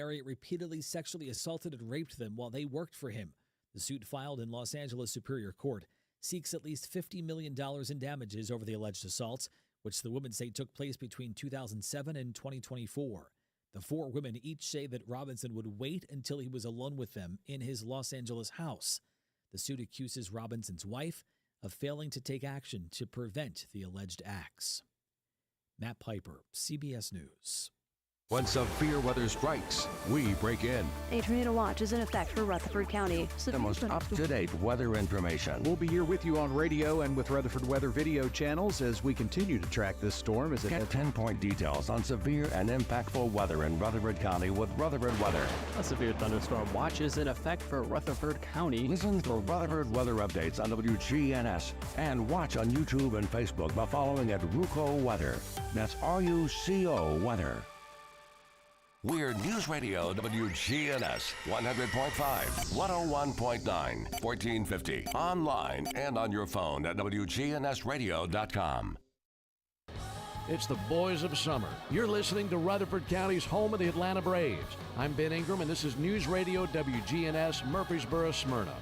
area repeatedly sexually assaulted and raped them while they worked for him. The suit filed in Los Angeles Superior Court seeks at least $50 million in damages over the alleged assaults, which the women say took place between 2007 and 2024. The four women each say that Robinson would wait until he was alone with them in his Los Angeles house. The suit accuses Robinson's wife of failing to take action to prevent the alleged acts. Matt Piper, CBS News. When severe weather strikes, we break in. A tornado watch is in effect for Rutherford County. The most up-to-date weather information. We'll be here with you on radio and with Rutherford Weather video channels as we continue to track this storm. Get pinpoint details on severe and impactful weather in Rutherford County with Rutherford Weather. A severe thunderstorm watch is in effect for Rutherford County. Listen for Rutherford weather updates on WGNS and watch on YouTube and Facebook by following at RUCO Weather. That's RUCO Weather. We're News Radio WGNS 100.5, 101.9, 1450. Online and on your phone at wgnsradio.com. It's the boys of summer. You're listening to Rutherford County's home of the Atlanta Braves. I'm Ben Ingram, and this is News Radio WGNS Murfreesboro, Smyrna.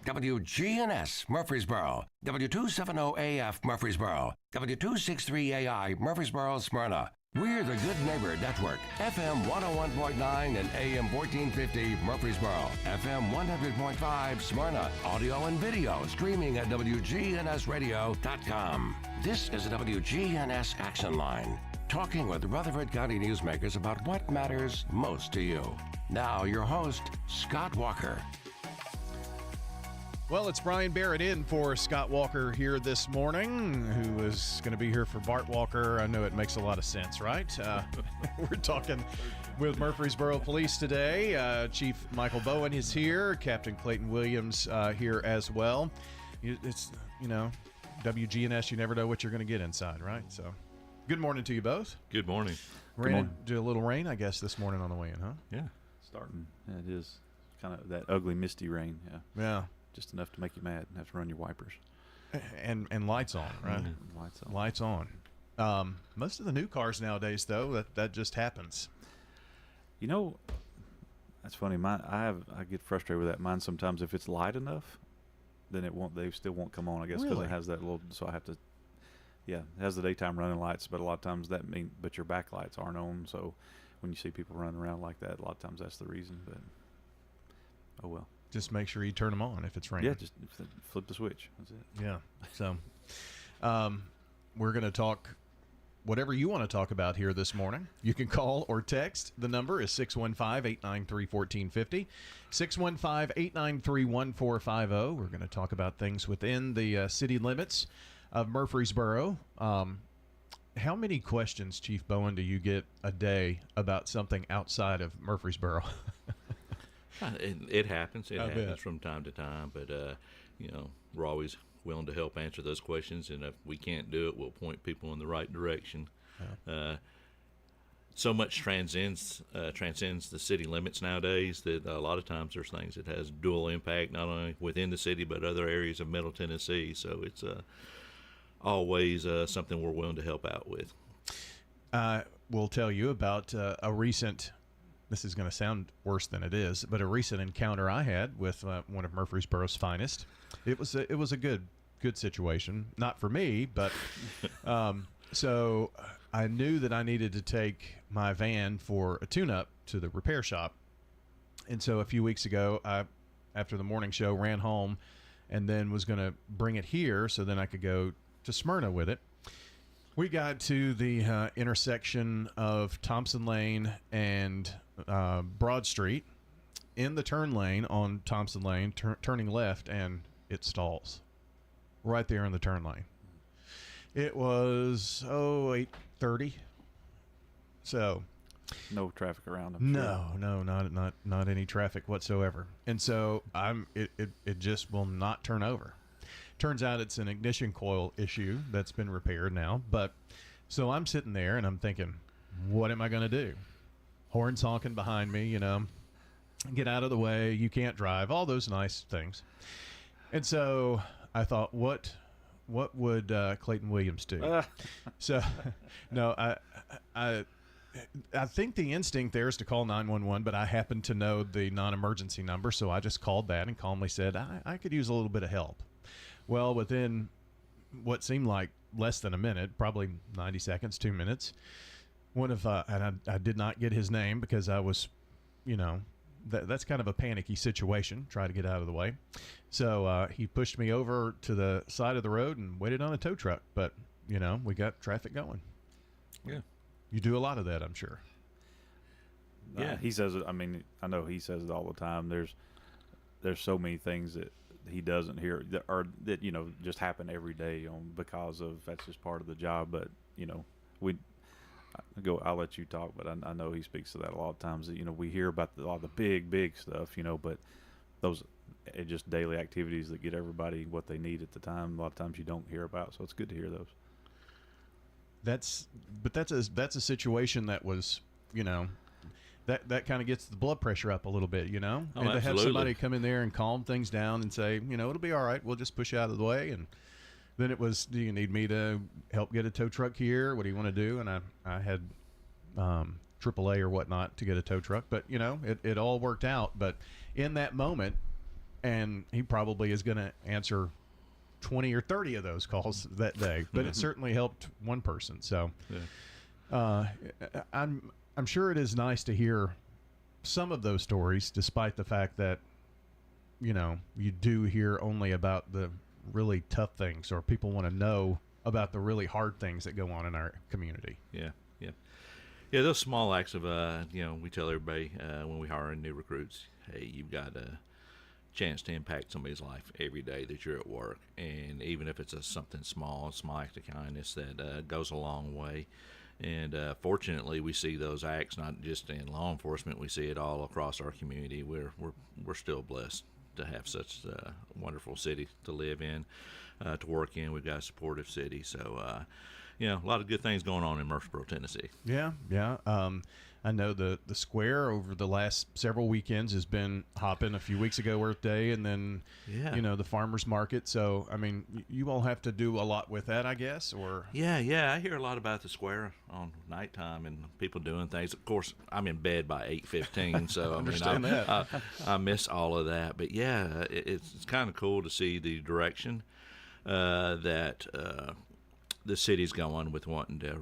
WGNS Murfreesboro, W270AF Murfreesboro, W263AI Murfreesboro, Smyrna. We're the Good Neighbor Network, FM 101.9 and AM 1450 Murfreesboro, FM 100.5 Smyrna, audio and video streaming at wgnsradio.com. This is the WGNS Action Line, talking with Rutherford County newsmakers about what matters most to you. Now your host, Scott Walker. Well, it's Brian Barrett in for Scott Walker here this morning, who is going to be here for Bart Walker. I know it makes a lot of sense, right? We're talking with Murfreesboro Police today. Chief Michael Bowen is here. Captain Clayton Williams here as well. It's, WGNS, you never know what you're going to get inside, right? So good morning to you both. Good morning. Do a little rain, I guess, this morning on the way in, huh? Yeah. Starting. Yeah, it is kind of that ugly, misty rain. Yeah. Yeah. Just enough to make you mad and have to run your wipers. And lights on, right? Mm-hmm. Lights on. Most of the new cars nowadays, though, that just happens. That's funny. I get frustrated with that. Mine sometimes, if it's light enough, then they still won't come on, I guess, because Really? it has that little, so I have to, it has the daytime running lights, but a lot of times but your backlights aren't on, so when you see people running around like that, a lot of times that's the reason, but oh well. Just make sure you turn them on if it's raining. Yeah, just flip the switch. That's it. Yeah. So we're going to talk whatever you want to talk about here this morning. You can call or text. The number is 615-893-1450, 615-893-1450. We're going to talk about things within the city limits of Murfreesboro. How many questions, Chief Bowen, do you get a day about something outside of Murfreesboro? It happens. It happens bet. from time to time, but we're always willing to help answer those questions, and if we can't do it, we'll point people in the right direction. So much transcends the city limits nowadays that a lot of times there's things that has dual impact, not only within the city but other areas of Middle Tennessee. So it's always something we're willing to help out with. We'll tell you about a recent. This is going to sound worse than it is, but a recent encounter I had with one of Murfreesboro's finest. It was a good situation, not for me, but so I knew that I needed to take my van for a tune-up to the repair shop, and so a few weeks ago, I, after the morning show, ran home, and then was going to bring it here so then I could go to Smyrna with it. We got to the intersection of Thompson Lane and Broad Street, in the turn lane on Thompson Lane, turning left, and it stalls right there in the turn lane. It was 8:30. So no traffic around them. No, not any traffic whatsoever. And so it just will not turn over. Turns out it's an ignition coil issue that's been repaired now. But so I'm sitting there and I'm thinking, what am I going to do? Horns honking behind me, get out of the way. You can't drive. All those nice things. And so I thought, what would Clayton Williams do? So no, I I think the instinct there is to call 911, but I happen to know the non-emergency number, so I just called that and calmly said, I could use a little bit of help. Well, within what seemed like less than a minute, probably 90 seconds, 2 minutes, and I did not get his name because I was, that's kind of a panicky situation, try to get out of the way. So he pushed me over to the side of the road and waited on a tow truck, but, we got traffic going. Yeah. You do a lot of that, I'm sure. Yeah, he says it. I mean, I know he says it all the time. There's so many things that he doesn't hear that just happen every day because of that's just part of the job. But I'll let you talk, but I know he speaks to that a lot of times. That we hear about a lot of the big stuff, but those are just daily activities that get everybody what they need at the time. A lot of times you don't hear about, so it's good to hear those. That's a situation that was, that kind of gets the blood pressure up a little bit, and to have somebody come in there and calm things down and say, it'll be all right. We'll just push you out of the way. And then it was, do you need me to help get a tow truck here? What do you want to do? And I had AAA or whatnot to get a tow truck, but it all worked out. But in that moment, and he probably is going to answer 20 or 30 of those calls that day, but it certainly helped one person. So I'm sure it is nice to hear some of those stories, despite the fact that you do hear only about the really tough things, or people want to know about the really hard things that go on in our community. Yeah those small acts of we tell everybody when we hire in new recruits, hey, you've got a chance to impact somebody's life every day that you're at work, and even if it's something small act of kindness that goes a long way. And fortunately, we see those acts not just in law enforcement; we see it all across our community. We're still blessed to have such a wonderful city to live in, to work in. We've got a supportive city, so a lot of good things going on in Murfreesboro, Tennessee. Yeah. I know the square over the last several weekends has been hopping. A few weeks ago, Earth Day, and then the farmers market. So I mean, you all have to do a lot with that, I guess. Or yeah, I hear a lot about the square on nighttime and people doing things. Of course, I'm in bed by 8:15, so I miss all of that. But yeah, it's kind of cool to see the direction that the city's going with wanting to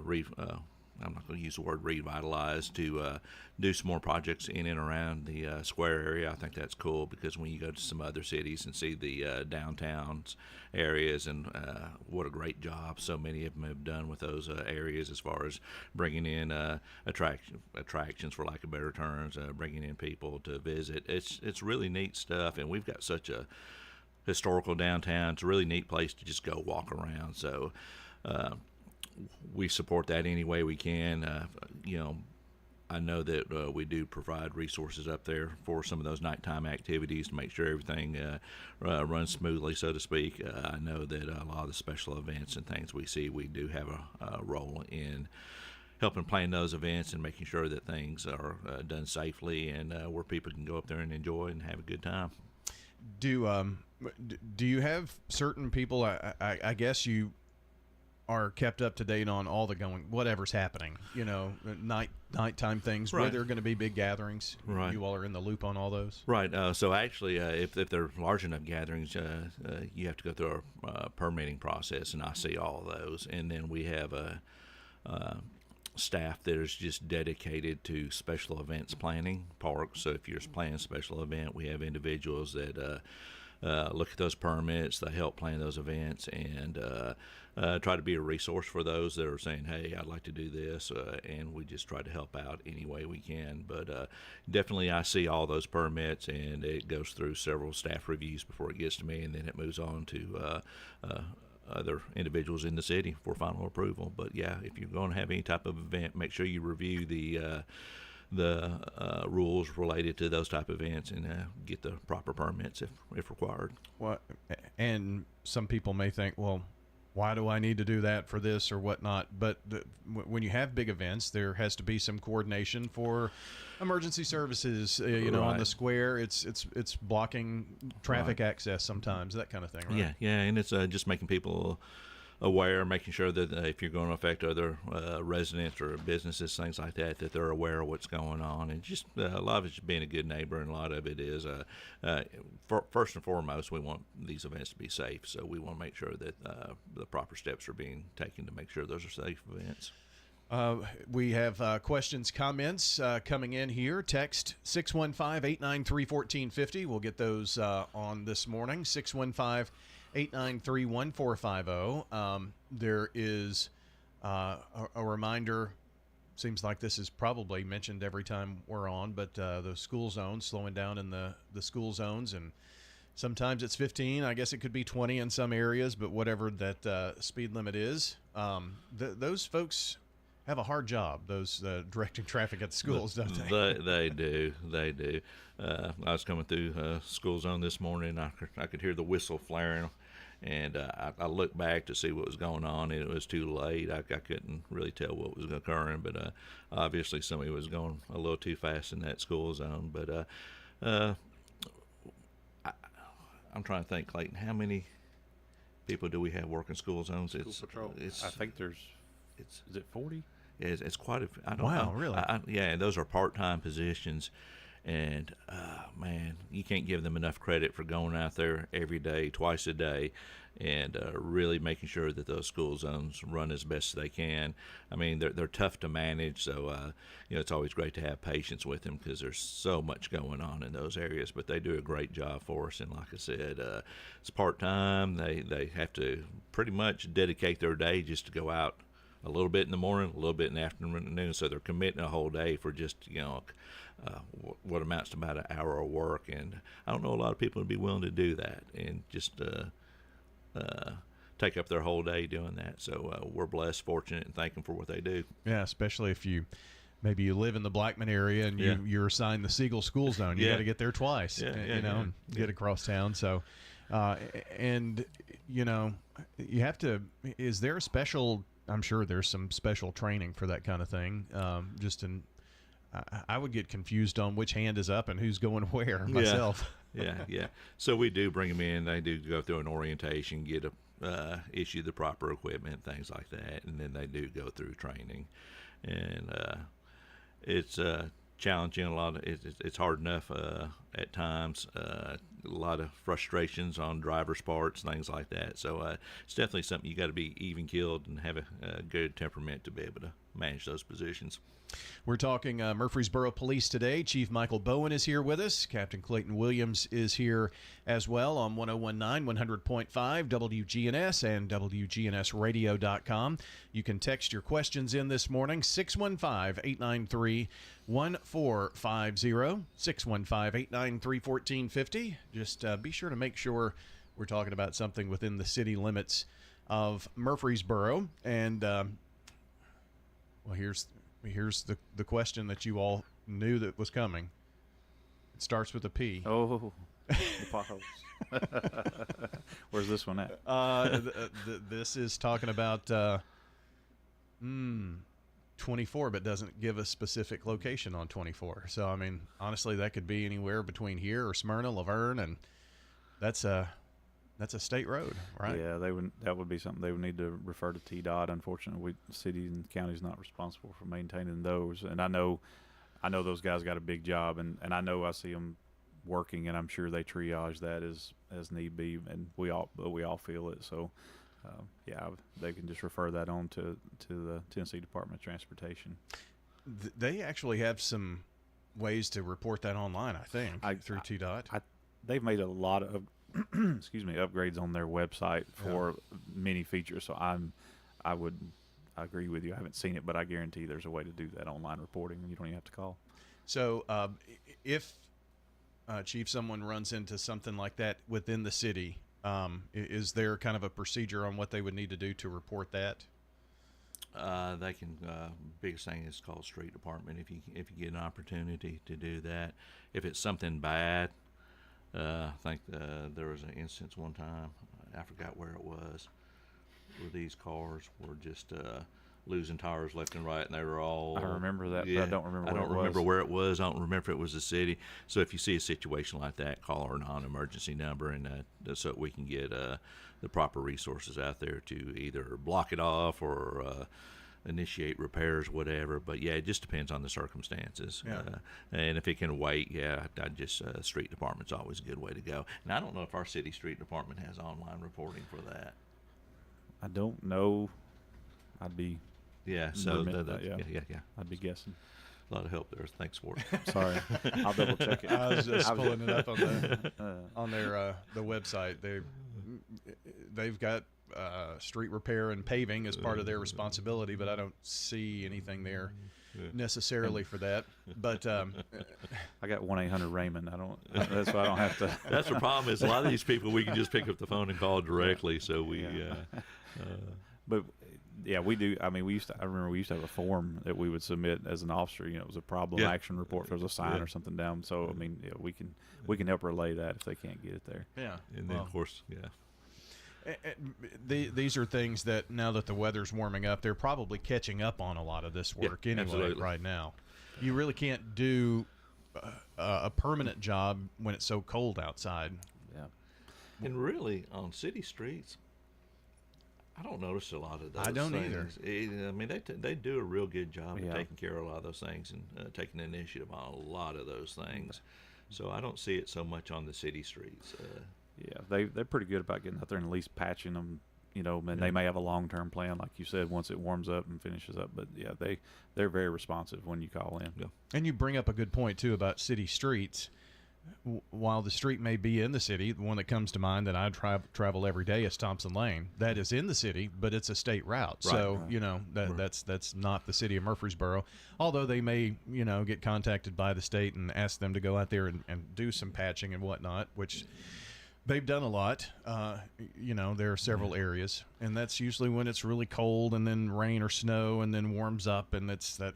I'm not going to use the word revitalize, to do some more projects in and around the square area. I think that's cool, because when you go to some other cities and see the downtowns areas, and what a great job so many of them have done with those areas as far as bringing in attractions, for lack of better terms, bringing in people to visit. It's really neat stuff, and we've got such a historical downtown. It's a really neat place to just go walk around. So we support that any way we can. I know that we do provide resources up there for some of those nighttime activities to make sure everything runs smoothly, so to speak. I know that a lot of the special events and things we see, we do have a role in helping plan those events and making sure that things are done safely, and where people can go up there and enjoy and have a good time. Do you have certain people, I guess you are kept up to date on all the whatever's happening, nighttime things, right, where there are going to be big gatherings. Right. You all are in the loop on all those. Right. So actually, if they're large enough gatherings, you have to go through our permitting process, and I see all of those. And then we have a staff that is just dedicated to special events planning, parks. So if you're planning a special event, we have individuals that look at those permits, they help plan those events, and try to be a resource for those that are saying, hey, I'd like to do this, and we just try to help out any way we can. But definitely I see all those permits, and it goes through several staff reviews before it gets to me, and then it moves on to other individuals in the city for final approval. But yeah, if you're going to have any type of event, make sure you review the rules related to those type of events, and get the proper permits if required. Well, and some people may think, well, why do I need to do that for this or whatnot? But when you have big events, there has to be some coordination for emergency services. Right. On the square, it's blocking traffic access sometimes, that kind of thing. Right? Yeah, and it's just making people aware, making sure that if you're going to affect other residents or businesses, things like that, that they're aware of what's going on. And just a lot of it's just being a good neighbor, and a lot of it is, first and foremost, we want these events to be safe. So we want to make sure that the proper steps are being taken to make sure those are safe events. We have questions, comments coming in here. Text 615-893-1450. We'll get those on this morning. 615-893-1450. There is a reminder. Seems like this is probably mentioned every time we're on, but the school zones, slowing down in the school zones, and sometimes it's 15. I guess it could be 20 in some areas, but whatever that speed limit is, those folks have a hard job, those directing traffic at the schools, don't they? They do. I was coming through school zone this morning. I could hear the whistle flaring, and I looked back to see what was going on, and it was too late. I couldn't really tell what was occurring, but obviously somebody was going a little too fast in that school zone. But I'm trying to think, Clayton, how many people do we have working school zones? School patrol. I think is it 40? It's quite a. I don't wow, know. Really? Yeah, and those are part-time positions, and man, you can't give them enough credit for going out there every day, twice a day, and really making sure that those school zones run as best as they can. I mean, they're tough to manage, so it's always great to have patience with them because there's so much going on in those areas. But they do a great job for us, and like I said, it's part-time. They have to pretty much dedicate their day just to go out a little bit in the morning, a little bit in the afternoon, so they're committing a whole day for just, what amounts to about an hour of work. And I don't know a lot of people would be willing to do that and just take up their whole day doing that. So we're blessed, fortunate, and thank them for what they do. Yeah, especially if maybe you live in the Blackman area and you're assigned the Siegel school zone. You got to get there twice, and get across town. So, you have to, is there a special, I'm sure there's some special training for that kind of thing. I would get confused on which hand is up and who's going where myself. Yeah. So we do bring them in. They do go through an orientation, get issue the proper equipment, things like that, and then they do go through training. And it's challenging. It's hard enough at times. A lot of frustrations on drivers' parts, things like that. So it's definitely something you got to be even-keeled and have a good temperament to be able to manage those positions. We're talking Murfreesboro Police today. Chief Michael Bowen is here with us. Captain Clayton Williams is here as well on 101.9, 100.5, WGNS, and wgnsradio.com. You can text your questions in this morning, 615-893-1450, 615-893-1450. Just be sure to make sure we're talking about something within the city limits of Murfreesboro. And, here's the question that you all knew that was coming. It starts with a P. Oh, the potholes. Where's this one at? This is talking about 24, but doesn't give a specific location on 24. So, I mean, honestly, that could be anywhere between here or Smyrna, Laverne, and that's a state road, right? Yeah, that would be something they would need to refer to TDOT. Unfortunately, the city and county is not responsible for maintaining those. And I know those guys got a big job, and I know I see them working, and I'm sure they triage that as need be, and we all feel it. So, they can just refer that on to the Tennessee Department of Transportation. They actually have some ways to report that online, I think, through TDOT. They've made a lot of upgrades on their website for many features. So I agree with you. I haven't seen it, but I guarantee there's a way to do that online reporting, and you don't even have to call. So if Chief, someone runs into something like that within the city, is there kind of a procedure on what they would need to do to report that? They can. Biggest thing is call street department if you get an opportunity to do that. If it's something bad. I think there was an instance one time, I forgot where it was, where these cars were just losing tires left and right, and they were all. I remember that, Yeah, but I don't remember. I don't remember where it was. I don't remember if it was the city. So if you see a situation like that, call our non-emergency number, and so we can get the proper resources out there to either block it off or initiate repairs, whatever. But yeah, it just depends on the circumstances. Yeah. And if it can wait, yeah, I just street department's always a good way to go. And I don't know if our city street department has online reporting for that. I don't know. I'd be. Yeah, so yeah. Yeah. I'd be guessing. A lot of help there. Thanks for it. Sorry, I'll double check it. I was just pulling it up on their the website. They've got street repair and paving as part of their responsibility, but I don't see anything there necessarily for that. But I got 1-800-RAYMOND. That's why I don't have to. That's the problem is a lot of these people we can just pick up the phone and call directly. So we. But yeah, we do. I mean, I remember we used to have a form that we would submit as an officer. You know, it was a problem action report. If there was a sign or something down. So I mean, yeah, we can help relay that if they can't get it there. Yeah, and then of course, these are things that now that the weather's warming up, they're probably catching up on a lot of this work anyway right now. You really can't do a permanent job when it's so cold outside. Yeah, and really on city streets, I don't notice a lot of those. I don't things. either. I mean, they do a real good job of taking care of a lot of those things and taking initiative on a lot of those things. So I don't see it so much on the city streets. Yeah, they're pretty good about getting out there and at least patching them. You know, and they may have a long-term plan, like you said, once it warms up and finishes up. But yeah, they're very responsive when you call in. Yeah. And you bring up a good point too about city streets. While the street may be in the city, the one that comes to mind that I travel every day is Thompson Lane. That is in the city, but it's a state route. Right. So you know that's not the city of Murfreesboro. Although they may get contacted by the state and ask them to go out there and do some patching and whatnot, which they've done a lot. There are several areas, and that's usually when it's really cold and then rain or snow and then warms up, and it's that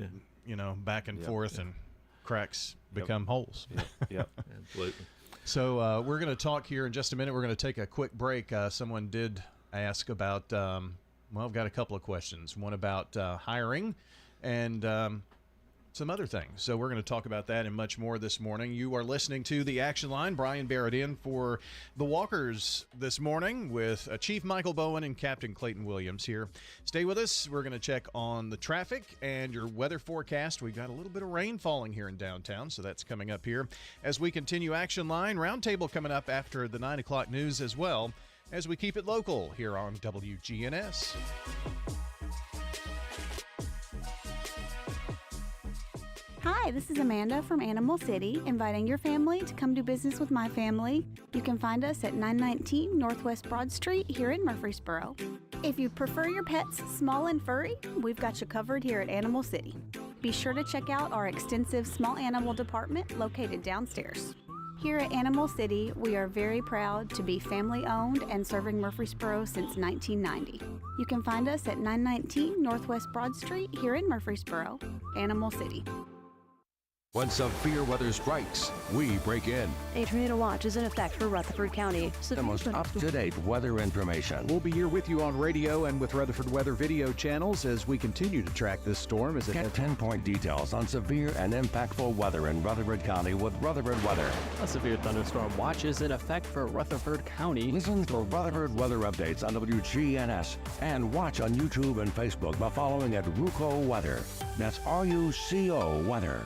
back and forth and cracks become holes. Yep. Absolutely. So we're going to talk here in just a minute. We're going to take a quick break. Someone did ask about, I've got a couple of questions. One about hiring and some other things. So we're going to talk about that and much more this morning. You are listening to The Action Line. Brian Barrett in for the Walkers this morning with Chief Michael Bowen and Captain Clayton Williams here. Stay with us. We're going to check on the traffic and your weather forecast. We've got a little bit of rain falling here in downtown, so that's coming up here. As we continue Action Line, Roundtable coming up after the 9 o'clock news as well, as we keep it local here on WGNS. Hi, this is Amanda from Animal City, inviting your family to come do business with my family. You can find us at 919 Northwest Broad Street here in Murfreesboro. If you prefer your pets small and furry, we've got you covered here at Animal City. Be sure to check out our extensive small animal department located downstairs. Here at Animal City, we are very proud to be family-owned and serving Murfreesboro since 1990. You can find us at 919 Northwest Broad Street here in Murfreesboro, Animal City. When severe weather strikes, we break in. A tornado watch is in effect for Rutherford County. The most up-to-date weather information. We'll be here with you on radio and with Rutherford Weather video channels as we continue to track this storm as it Get 10-point details on severe and impactful weather in Rutherford County with Rutherford Weather. A severe thunderstorm watch is in effect for Rutherford County. Listen for Rutherford weather updates on WGNS and watch on YouTube and Facebook by following at RUCO Weather. That's RUCO Weather.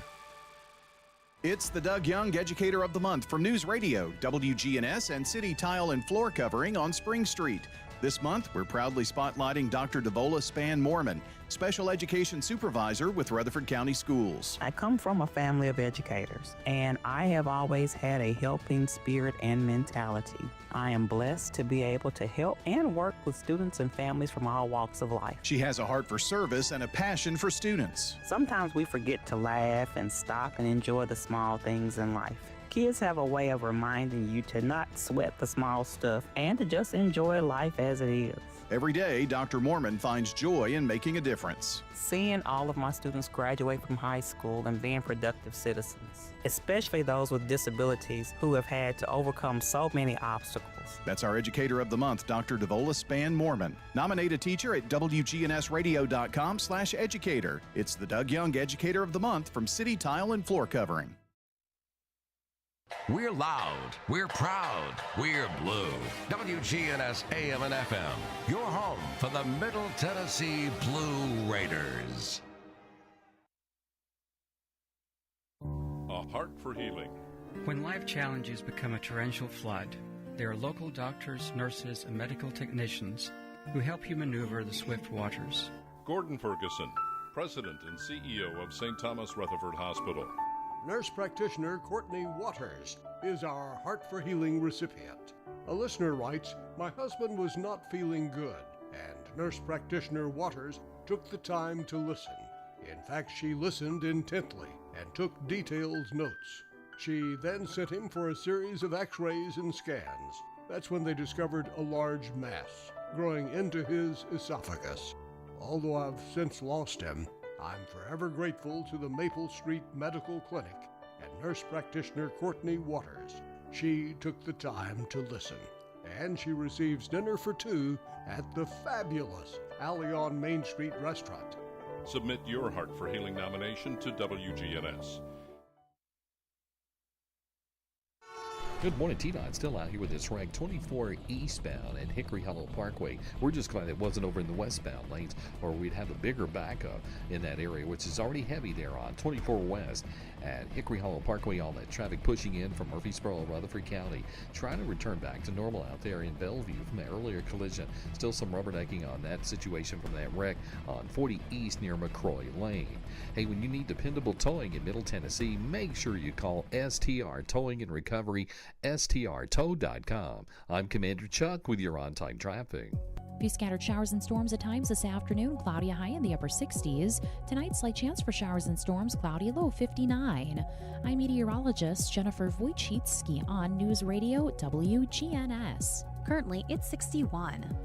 It's the Doug Young Educator of the Month from News Radio, WGNS, and City Tile and Floor Covering on Spring Street. This month, we're proudly spotlighting Dr. Devola Span-Mormon, Special Education Supervisor with Rutherford County Schools. I come from a family of educators, and I have always had a helping spirit and mentality. I am blessed to be able to help and work with students and families from all walks of life. She has a heart for service and a passion for students. Sometimes we forget to laugh and stop and enjoy the small things in life. Kids have a way of reminding you to not sweat the small stuff and to just enjoy life as it is. Every day, Dr. Mormon finds joy in making a difference. Seeing all of my students graduate from high school and being productive citizens, especially those with disabilities who have had to overcome so many obstacles. That's our Educator of the Month, Dr. Devola Span Mormon. Nominate a teacher at wgnsradio.com/educator. It's the Doug Young Educator of the Month from City Tile and Floor Covering. We're loud, we're proud, we're blue. WGNS AM and FM, your home for the Middle Tennessee Blue Raiders. A Heart for Healing. When life challenges become a torrential flood, there are local doctors, nurses, and medical technicians who help you maneuver the swift waters. Gordon Ferguson, President and CEO of St. Thomas Rutherford Hospital. Nurse practitioner Courtney Waters is our Heart for Healing recipient. A listener writes, "My husband was not feeling good, and nurse practitioner Waters took the time to listen. In fact, she listened intently and took detailed notes. She then sent him for a series of x-rays and scans. That's when they discovered a large mass growing into his esophagus. Although I've since lost him, I'm forever grateful to the Maple Street Medical Clinic and nurse practitioner Courtney Waters. She took the time to listen, and she receives dinner for two at the fabulous Alley on Main Street restaurant." Submit your Heart for Healing nomination to WGNS. Good morning, T-Dot. Still out here with this wreck, 24 eastbound at Hickory Hollow Parkway. We're just glad it wasn't over in the westbound lanes, or we'd have a bigger backup in that area, which is already heavy there on 24 west at Hickory Hollow Parkway. All that traffic pushing in from Murfreesboro, Rutherford County, trying to return back to normal out there in Bellevue from that earlier collision. Still some rubbernecking on that situation from that wreck on 40 east near McCroy Lane. Hey, when you need dependable towing in Middle Tennessee, make sure you call STR Towing and Recovery, strtow.com. I'm Commander Chuck with your on-time traffic. A few scattered showers and storms at times this afternoon. Cloudy, high in the upper 60s. Tonight, slight chance for showers and storms. Cloudy, low 59. I'm meteorologist Jennifer Wojcicki on News Radio WGNS. Currently, it's 61.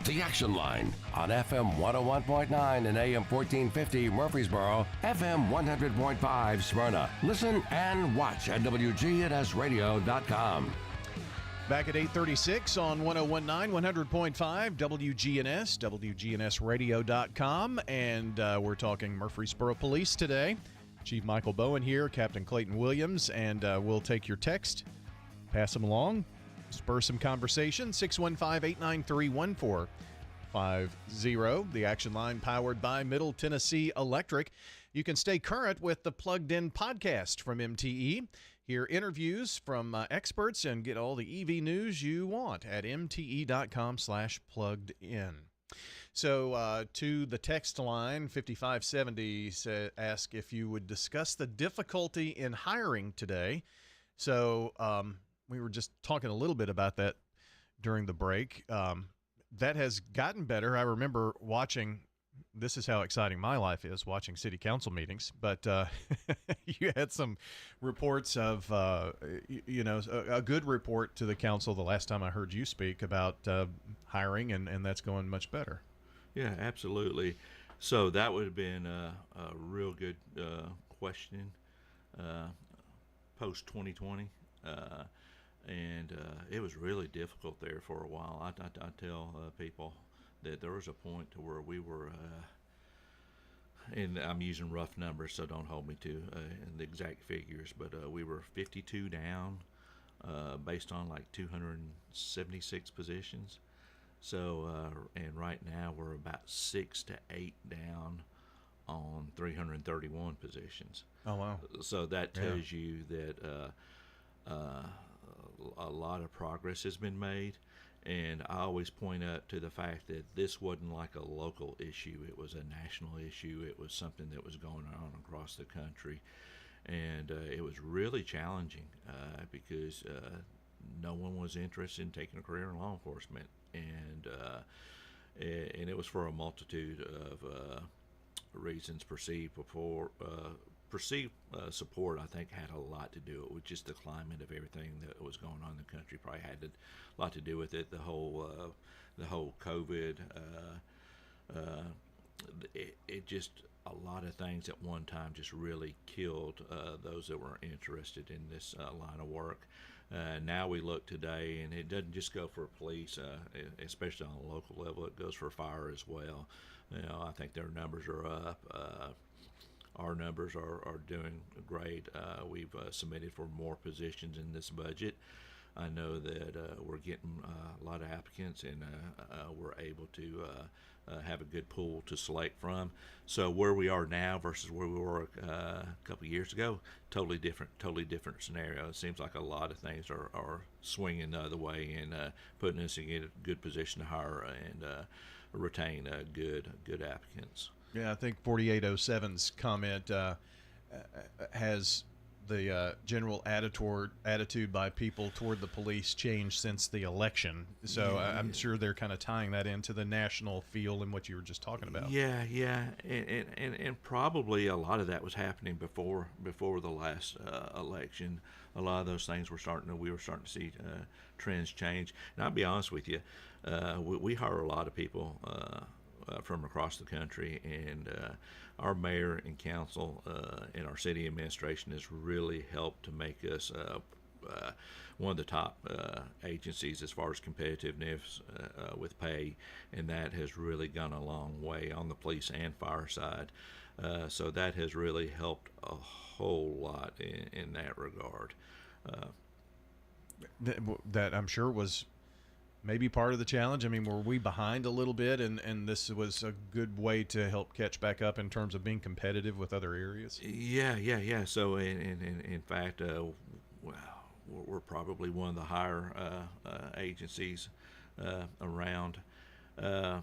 The Action Line on FM 101.9 and AM 1450 Murfreesboro, FM 100.5 Smyrna. Listen and watch at wgnsradio.com. Back at 8:36 on 101.9, 100.5 WGNS, wgnsradio.com, and we're talking Murfreesboro Police today. Chief Michael Bowen here, Captain Clayton Williams, and we'll take your text, pass them along, spur some conversation. 615-893-1450. The Action Line powered by Middle Tennessee Electric. You can stay current with the Plugged In podcast from MTE. Hear interviews from experts and get all the EV news you want at mte.com/pluggedin. So to the text line, 5570 ask if you would discuss the difficulty in hiring today. So we were just talking a little bit about that during the break. That has gotten better. I remember watching, this is how exciting my life is, watching city council meetings. But you had some reports of, a good report to the council the last time I heard you speak about hiring, and that's going much better. Yeah, absolutely. So that would have been a real good question post-2020. And it was really difficult there for a while. I tell people that there was a point to where we were, and I'm using rough numbers, so don't hold me to the exact figures, but we were 52 down based on like 276 positions. So, and right now we're about 6 to 8 down on 331 positions. Oh, wow. So that tells you that a lot of progress has been made, and I always point out to the fact that this wasn't like a local issue. It was a national issue. It was something that was going on across the country, and it was really challenging because no one was interested in taking a career in law enforcement, and it was for a multitude of reasons, perceived perceived support, I think, had a lot to do with just the climate of everything that was going on in the country. Probably had a lot to do with it. The whole COVID. It just, a lot of things at one time just really killed those that were interested in this line of work. Now we look today, and it doesn't just go for police, especially on a local level. It goes for fire as well. I think their numbers are up. Our numbers are doing great. We've submitted for more positions in this budget. I know that we're getting a lot of applicants, and we're able to have a good pool to select from. So where we are now versus where we were a couple of years ago, totally different scenario. It seems like a lot of things are swinging the other way and putting us in a good position to hire and retain good applicants. Yeah, I think 4807's comment has the general attitude by people toward the police changed since the election. So I'm sure they're kind of tying that into the national feel and what you were just talking about. Yeah, and probably a lot of that was happening before the last election. A lot of those things we were starting to see trends change. And I'll be honest with you, we hire a lot of people from across the country, and our mayor and council and our city administration has really helped to make us one of the top agencies as far as competitiveness with pay, and that has really gone a long way on the police and fire side. So that has really helped a whole lot in that regard. That I'm sure was maybe part of the challenge. I mean, were we behind a little bit, and this was a good way to help catch back up in terms of being competitive with other areas? Yeah. So in fact, we're probably one of the higher agencies around. I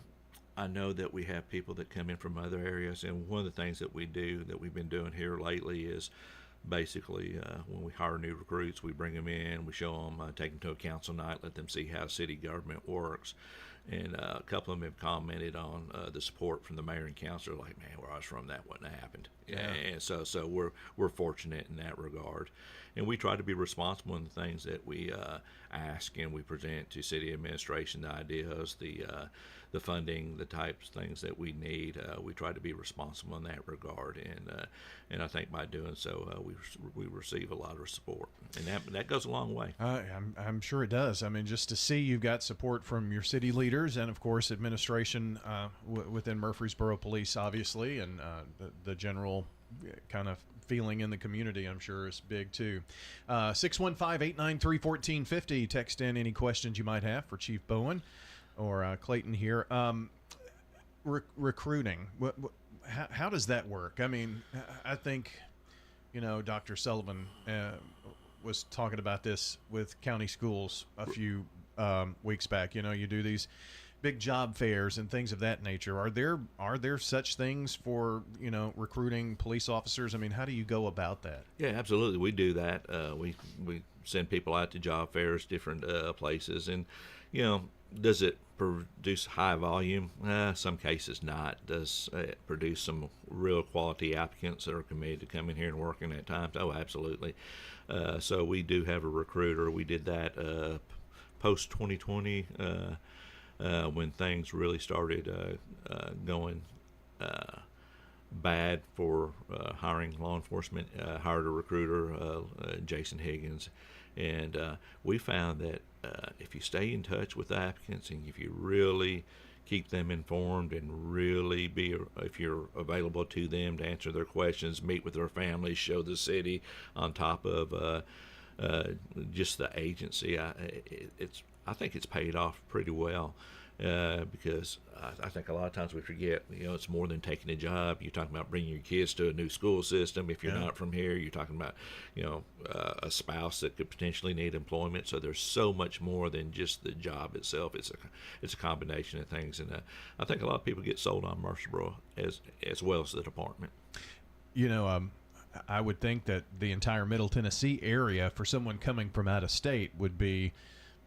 know that we have people that come in from other areas, and one of the things that we've been doing here lately is basically when we hire new recruits, we bring them in, we show them, take them to a council night, let them see how city government works. And a couple of them have commented on the support from the mayor and council, like, man, where I was from, that wouldn't have happened. Yeah. And so we're fortunate in that regard. And we try to be responsible in the things that we ask and we present to city administration, the ideas, the funding, the types of things that we need. We try to be responsible in that regard, and I think by doing so, we receive a lot of support, and that goes a long way. I'm sure it does. I mean, just to see you've got support from your city leaders and, of course, administration within Murfreesboro Police, obviously, and the general kind of feeling in the community, I'm sure, is big too. 615-893-1450. Text in any questions you might have for Chief Bowen or Clayton here. Recruiting, how does that work? I mean, I think, Dr. Sullivan was talking about this with county schools a few weeks back. You do these big job fairs and things of that nature. Are there such things for recruiting police officers? I mean, how do you go about that? Yeah, absolutely. We do that. We send people out to job fairs, different places, and does it produce high volume? Some cases not. Does it produce some real quality applicants that are committed to coming here and working at times? Oh, absolutely. So we do have a recruiter. We did that post 2020 when things really started going bad for hiring law enforcement. Hired a recruiter, Jason Higgins, and we found that if you stay in touch with the applicants and if you really keep them informed and really if you're available to them to answer their questions, meet with their families, show the city on top of just the agency, I think it's paid off pretty well. Because I think a lot of times we forget, it's more than taking a job. You're talking about bringing your kids to a new school system. If you're not from here, you're talking about, a spouse that could potentially need employment. So there's so much more than just the job itself. It's a combination of things, and I think a lot of people get sold on Murfreesboro as well as the department. I would think that the entire Middle Tennessee area, for someone coming from out of state, would be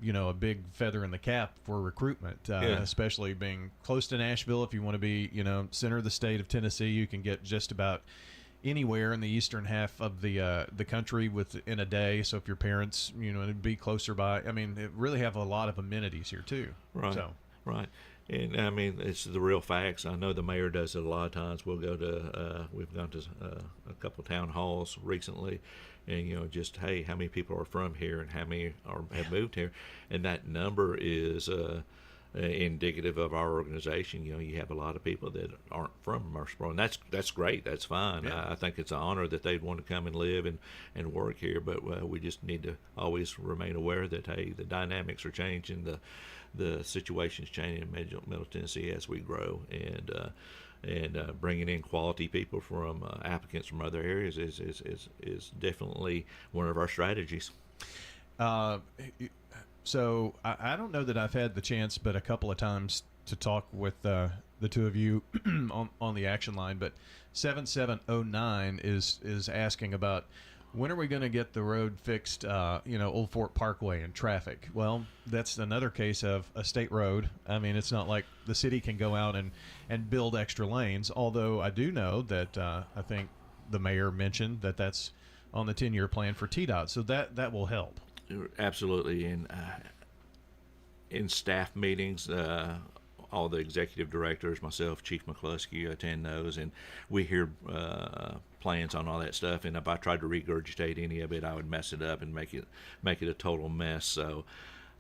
a big feather in the cap for recruitment, especially being close to Nashville. If you want to be, center of the state of Tennessee, you can get just about anywhere in the eastern half of the country within a day. So if your parents, it'd be closer by. I mean, it really have a lot of amenities here too. Right. So. Right. And I mean, it's the real facts. I know the mayor does it a lot of times. We'll go to, we've gone to a couple of town halls recently, and just, hey, how many people are from here and how many have moved here, and that number is indicative of our organization. You have a lot of people that aren't from Murfreesboro, and that's great. That's fine. Yeah. I think it's an honor that they'd want to come and live and work here, but we just need to always remain aware that, hey, the dynamics are changing, the situation's changing in Middle Tennessee as we grow, and bringing in quality people from applicants from other areas is definitely one of our strategies. So I don't know that I've had the chance, but a couple of times to talk with the two of you on the action line. But 7709 is asking about when are we going to get the road fixed, Old Fort Parkway and traffic? Well, that's another case of a state road. I mean, it's not like the city can go out and build extra lanes, although I do know that I think the mayor mentioned that that's on the 10-year plan for TDOT, so that will help. Absolutely. And in staff meetings, all the executive directors, myself, Chief McCluskey, attend those, and we hear plans on all that stuff. And if I tried to regurgitate any of it, I would mess it up and make it a total mess. So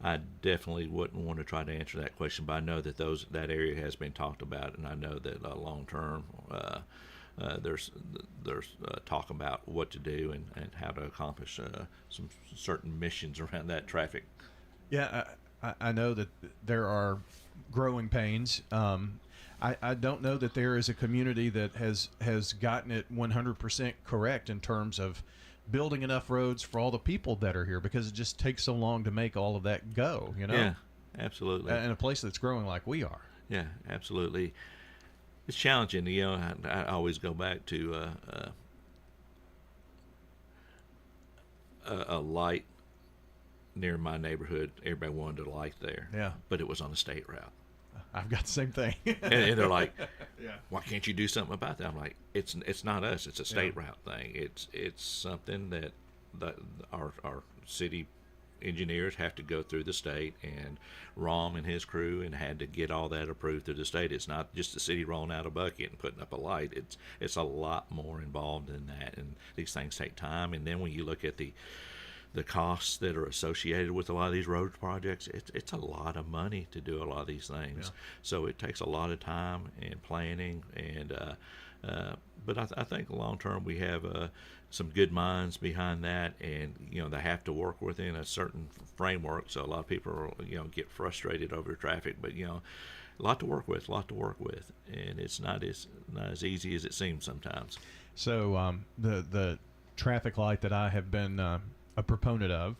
I definitely wouldn't want to try to answer that question. But I know that that area has been talked about, and I know that long term there's talk about what to do and how to accomplish some certain missions around that traffic. Yeah, I know that there are growing pains. I don't know that there is a community that has gotten it 100% correct in terms of building enough roads for all the people that are here, because it just takes so long to make all of that go, Yeah, absolutely. In a place that's growing like we are. Yeah, absolutely. It's challenging. I always go back to a light near my neighborhood. Everybody wanted a light there. Yeah. But it was on a state route. I've got the same thing. and they're like, yeah, why can't you do something about that? I'm like, it's not us. It's a state route thing. It's something that our city engineers have to go through the state, and Rom and his crew and had to get all that approved through the state. It's not just the city rolling out a bucket and putting up a light. It's a lot more involved than that, and these things take time. And then when you look at the costs that are associated with a lot of these road projects, it's a lot of money to do a lot of these things. Yeah. So it takes a lot of time and planning, and but I think long term we have some good minds behind that, and they have to work within a certain framework. So a lot of people get frustrated over traffic, but a lot to work with, and it's not as easy as it seems sometimes. So the traffic light that I have been a proponent of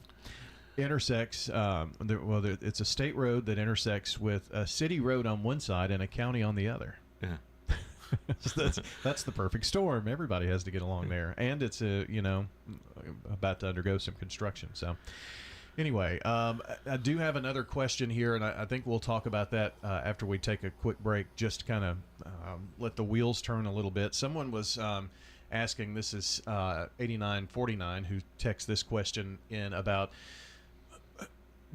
intersects. It's a state road that intersects with a city road on one side and a county on the other. Yeah. So that's the perfect storm. Everybody has to get along there, and it's about to undergo some construction. So anyway, I do have another question here, and I think we'll talk about that after we take a quick break, just to kind of let the wheels turn a little bit. Someone was asking, this is 8949 who texts this question in about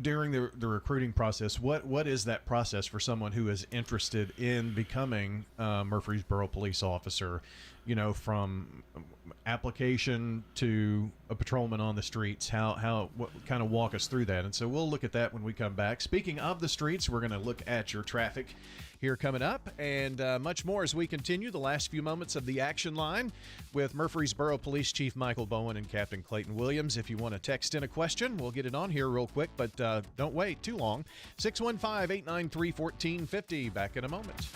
during the recruiting process, what is that process for someone who is interested in becoming a Murfreesboro police officer, from application to a patrolman on the streets? What kind of walk us through that? And so we'll look at that when we come back. Speaking of the streets, we're going to look at your traffic here coming up, and much more as we continue the last few moments of the action line with Murfreesboro Police Chief Michael Bowen and Captain Clayton Williams. If you want to text in a question, we'll get it on here real quick, but don't wait too long. 615-893-1450. Back in a moment.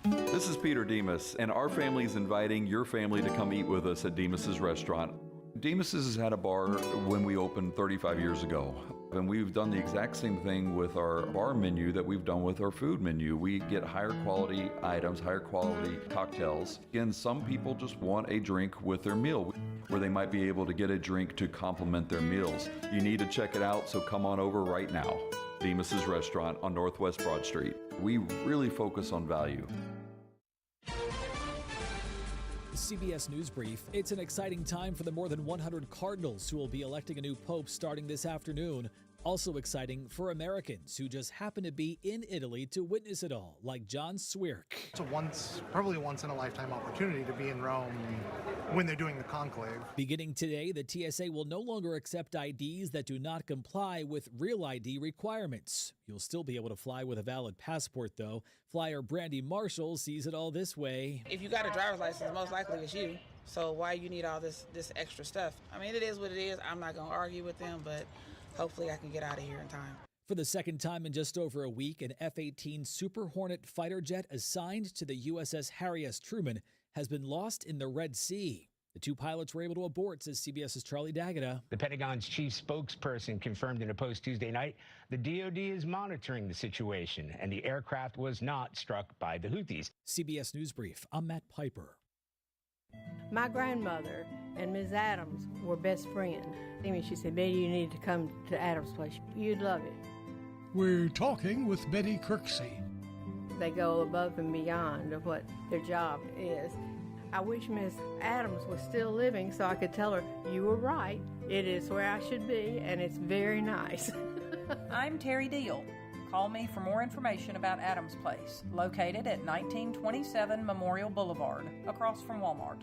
This is Peter Demas, and our family is inviting your family to come eat with us at Demas's Restaurant. Demas's has had a bar when we opened 35 years ago, and we've done the exact same thing with our bar menu that we've done with our food menu. We get higher quality items, higher quality cocktails. Again, some people just want a drink with their meal, where they might be able to get a drink to complement their meals. You need to check it out, so come on over right now. Demas's Restaurant on Northwest Broad Street. We really focus on value. CBS News Brief. It's an exciting time for the more than 100 Cardinals who will be electing a new pope starting this afternoon. Also exciting for Americans who just happen to be in Italy to witness it all, like John Swierk. It's probably once in a lifetime opportunity to be in Rome when they're doing the conclave. Beginning today, the TSA will no longer accept IDs that do not comply with real ID requirements. You'll still be able to fly with a valid passport, though. Flyer Brandy Marshall sees it all this way. If you got a driver's license, most likely it's you. So why you need all this extra stuff? I mean, it is what it is. I'm not going to argue with them, but hopefully I can get out of here in time. For the second time in just over a week, an F-18 Super Hornet fighter jet assigned to the USS Harry S. Truman has been lost in the Red Sea. The two pilots were able to abort, says CBS's Charlie D'Agata. The Pentagon's chief spokesperson confirmed in a post Tuesday night the DoD is monitoring the situation, and the aircraft was not struck by the Houthis. CBS News Brief, I'm Matt Piper. My grandmother and Ms. Adams were best friends. She said, Betty, you need to come to Adams' place. You'd love it. We're talking with Betty Kirksey. They go above and beyond of what their job is. I wish Miss Adams was still living so I could tell her, you were right, it is where I should be, and it's very nice. I'm Terry Deal. Call me for more information about Adams Place, located at 1927 Memorial Boulevard, across from Walmart.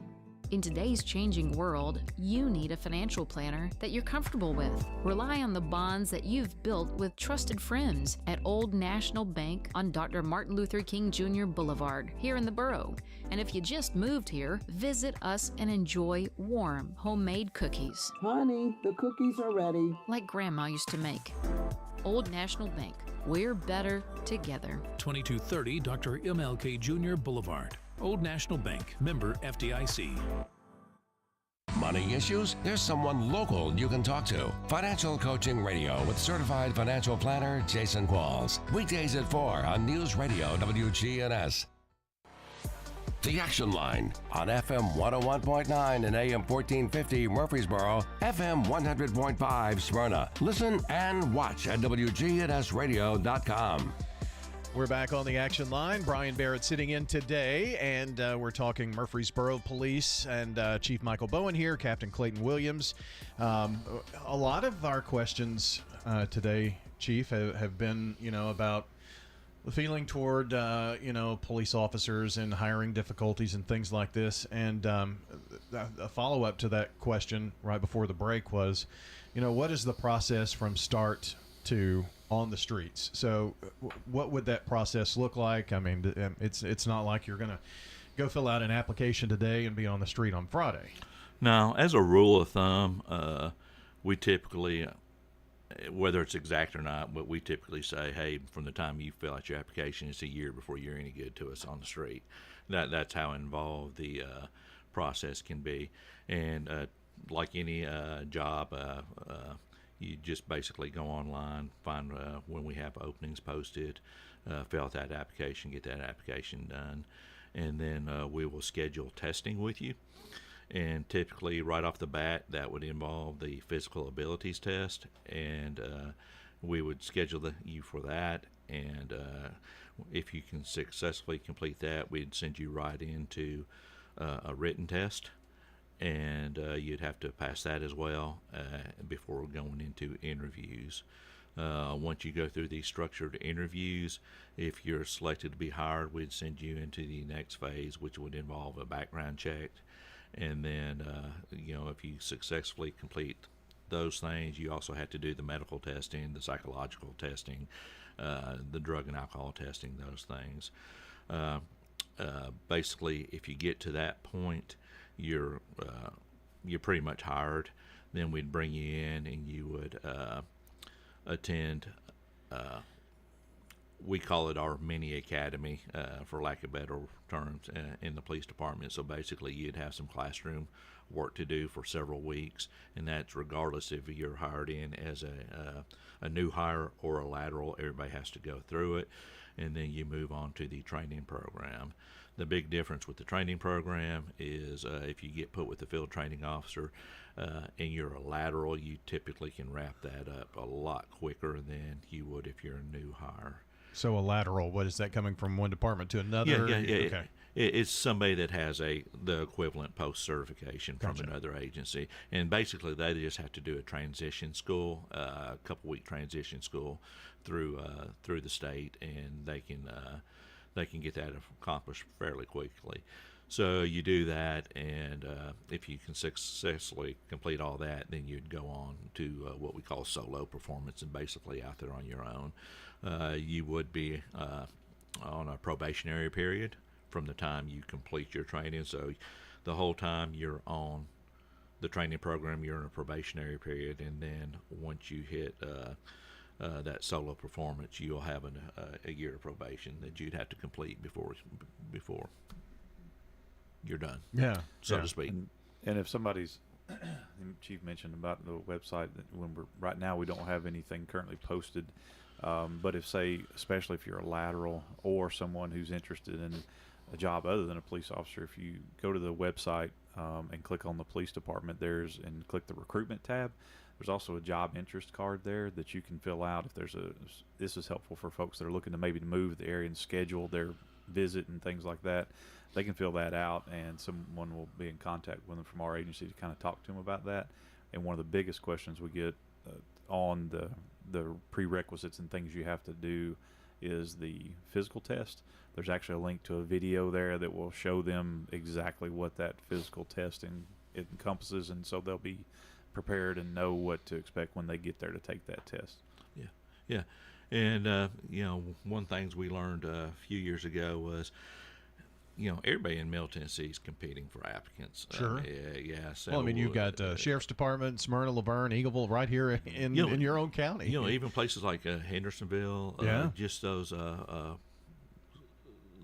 In today's changing world, you need a financial planner that you're comfortable with. Rely on the bonds that you've built with trusted friends at Old National Bank on Dr. Martin Luther King Jr. Boulevard, here in the borough. And if you just moved here, visit us and enjoy warm, homemade cookies. Honey, the cookies are ready. Like Grandma used to make. Old National Bank. We're better together. 2230 Dr. MLK Jr. Boulevard. Old National Bank, member FDIC. Money issues? There's someone local you can talk to. Financial Coaching Radio with certified financial planner Jason Qualls. Weekdays at 4 on News Radio WGNS. The Action Line on FM 101.9 and AM 1450 Murfreesboro, FM 100.5 Smyrna. Listen and watch at wgnsradio.com. We're back on the Action Line. Brian Barrett sitting in today, and we're talking Murfreesboro Police and Chief Michael Bowen here, Captain Clayton Williams. A lot of our questions today, Chief, have been, about the feeling toward, police officers and hiring difficulties and things like this. And a follow-up to that question right before the break was, what is the process from start to on the streets? So what would that process look like? I mean, it's not like you're going to go fill out an application today and be on the street on Friday. No, as a rule of thumb, we typically, whether it's exact or not, but we typically say, hey, from the time you fill out your application, it's a year before you're any good to us on the street. That's how involved the process can be. And like any job, you just basically go online, find when we have openings posted, fill out that application, get that application done, and then we will schedule testing with you. And typically, right off the bat, that would involve the physical abilities test, and we would schedule you for that. And if you can successfully complete that, we'd send you right into a written test. And you'd have to pass that as well before going into interviews. Once you go through these structured interviews, if you're selected to be hired, we'd send you into the next phase, which would involve a background check. And then, if you successfully complete those things, you also have to do the medical testing, the psychological testing, the drug and alcohol testing, those things. Basically, if you get to that point, you're pretty much hired. Then we'd bring you in and you would attend, we call it our mini academy, for lack of better terms, in the police department. So basically you'd have some classroom work to do for several weeks, and that's regardless if you're hired in as a new hire or a lateral. Everybody has to go through it, and then you move on to the training program. The big difference with the training program is if you get put with the field training officer and you're a lateral, you typically can wrap that up a lot quicker than you would if you're a new hire. So a lateral, what is that, coming from one department to another? Yeah. Okay. It's somebody that has the equivalent post certification from another agency, and basically they just have to do a transition school, a couple-week transition school through the state, and they can get that accomplished fairly quickly. So you do that, and if you can successfully complete all that, then you'd go on to what we call solo performance, and basically out there on your own. You would be on a probationary period from the time you complete your training. So the whole time you're on the training program, you're in a probationary period, and then once you hit that solo performance, you'll have a year of probation that you'd have to complete before you're done. Yeah, so to speak. And if somebody's, Chief mentioned about the website, that right now we don't have anything currently posted. But if, say, especially if you're a lateral or someone who's interested in a job other than a police officer, if you go to the website and click on the police department, and click the recruitment tab, there's also a job interest card there that you can fill out. If this is helpful for folks that are looking to maybe move the area and schedule their visit and things like that. They can fill that out, and someone will be in contact with them from our agency to kind of talk to them about that. And one of the biggest questions we get on the prerequisites and things you have to do is the physical test. There's actually a link to a video there that will show them exactly what that physical testing encompasses, and so they'll be prepared and know what to expect when they get there to take that test. Yeah. And one things we learned a few years ago was, everybody in Middle Tennessee is competing for applicants. Sure. So, well, I mean, you've got Sheriff's Department, Smyrna, Laverne, Eagleville, right here in your own county. Even places like Hendersonville. Just those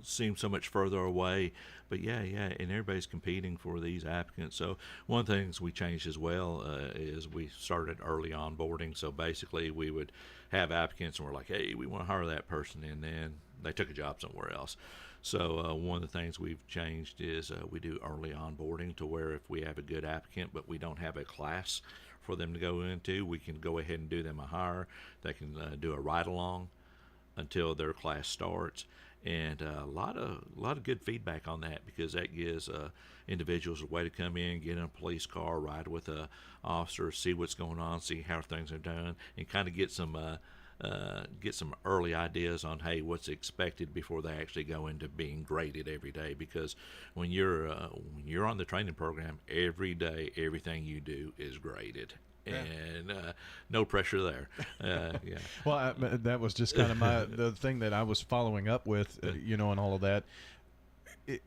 seem so much further away. But and everybody's competing for these applicants. So one of the things we changed as well is we started early onboarding. So basically, we would have applicants, and we're like, hey, we want to hire that person, and then they took a job somewhere else. So one of the things we've changed is we do early onboarding, to where if we have a good applicant but we don't have a class for them to go into, we can go ahead and do them a hire. They can do a ride-along until their class starts. And a lot of good feedback on that, because that gives individuals a way to come in, get in a police car, ride with a officer, see what's going on, see how things are done, and kind of get some early ideas on, hey, what's expected before they actually go into being graded every day. Because when you're on the training program, every day everything you do is graded. And no pressure there. Well, that was just kind of the thing that I was following up with, and all of that.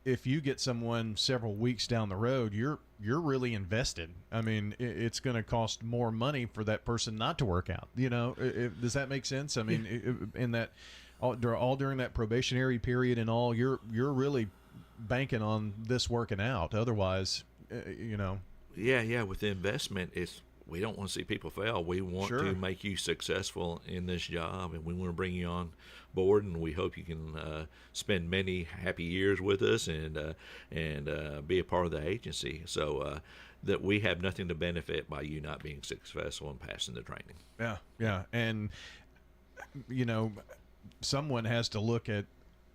If you get someone several weeks down the road, you're really invested. I mean, it's going to cost more money for that person not to work out. Does that make sense? I mean, in that all during that probationary period and all, you're really banking on this working out. Otherwise, Yeah. With the investment, we don't want to see people fail. We want to make you successful in this job, and we want to bring you on board, and we hope you can spend many happy years with us and be a part of the agency. So that we have nothing to benefit by you not being successful and passing the training. Yeah. And, someone has to look at,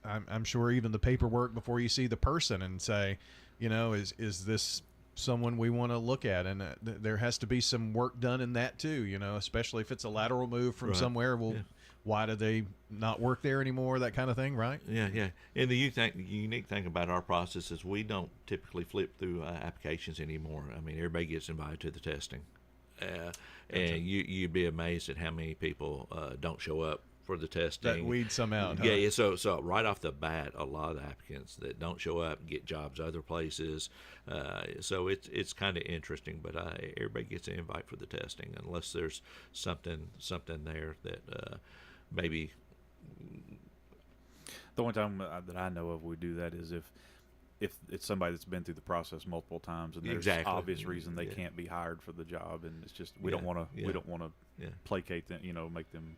I'm sure, even the paperwork before you see the person and say, is this someone we want to look at? And there has to be some work done in that too, especially if it's a lateral move from somewhere. Well, why do they not work there anymore? That kind of thing, right? Yeah. And the unique thing about our process is we don't typically flip through applications anymore. I mean, everybody gets invited to the testing, and you'd be amazed at how many people don't show up for the testing. That weeds some out. Yeah. So right off the bat, a lot of the applicants that don't show up get jobs other places. So it's kind of interesting, but everybody gets an invite for the testing unless there's something there that maybe. The only time that I know of we do that is if it's somebody that's been through the process multiple times and there's obvious reason they can't be hired for the job, and it's just we don't want to placate them,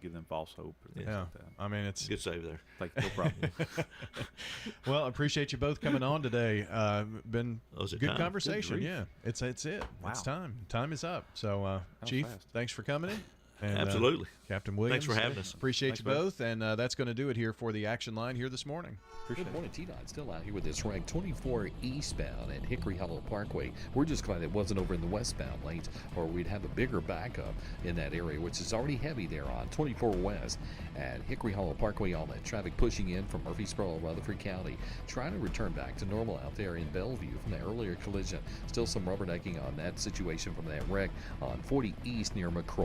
give them false hope or things like that. I mean, it's good save there. No problem. Well, I appreciate you both coming on today. Been good time? Conversation. Good it's it. Wow. It's time is up. So Chief, thanks for coming in. And, Absolutely. Captain Williams. Thanks for having us. Appreciate Thanks, you both. And that's going to do it here for the Action Line here this morning. Good morning, T-Dot. Still out here with this Reg 24 eastbound at Hickory Hollow Parkway. We're just glad it wasn't over in the westbound lanes, or we'd have a bigger backup in that area, which is already heavy there on 24 west at Hickory Hollow Parkway. All that traffic pushing in from Murfreesboro, Rutherford County, trying to return back to normal out there in Bellevue from the earlier collision. Still some rubbernecking on that situation from that wreck on 40 east near McCrory.